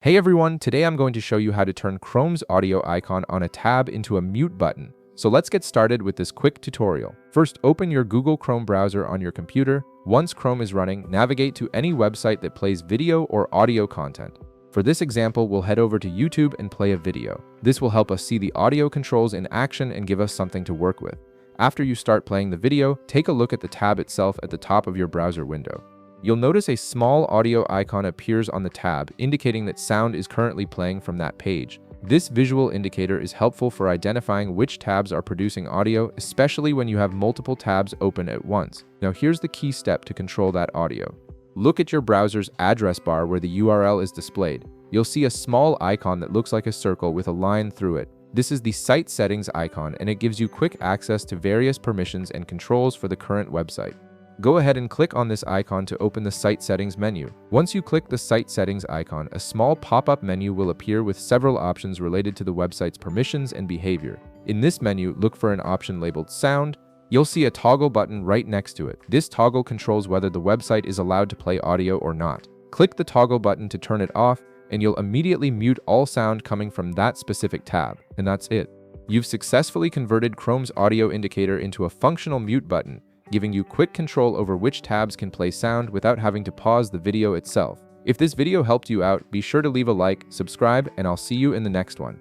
Hey everyone, today I'm going to show you how to turn Chrome's audio icon on a tab into a mute button. So let's get started with this quick tutorial. First, open your Google Chrome browser on your computer. Once Chrome is running, navigate to any website that plays video or audio content. For this example, we'll head over to YouTube and play a video. This will help us see the audio controls in action and give us something to work with. After you start playing the video, take a look at the tab itself at the top of your browser window. You'll notice a small audio icon appears on the tab, indicating that sound is currently playing from that page. This visual indicator is helpful for identifying which tabs are producing audio, especially when you have multiple tabs open at once. Now here's the key step to control that audio. Look at your browser's address bar where the URL is displayed. You'll see a small icon that looks like a circle with a line through it. This is the Site Settings icon, and it gives you quick access to various permissions and controls for the current website. Go ahead and click on this icon to open the Site Settings menu. Once you click the Site Settings icon, a small pop-up menu will appear with several options related to the website's permissions and behavior. In this menu, look for an option labeled Sound. You'll see a toggle button right next to it. This toggle controls whether the website is allowed to play audio or not. Click the toggle button to turn it off, and you'll immediately mute all sound coming from that specific tab. And that's it. You've successfully converted Chrome's audio indicator into a functional mute button, giving you quick control over which tabs can play sound without having to pause the video itself. If this video helped you out, be sure to leave a like, subscribe, and I'll see you in the next one.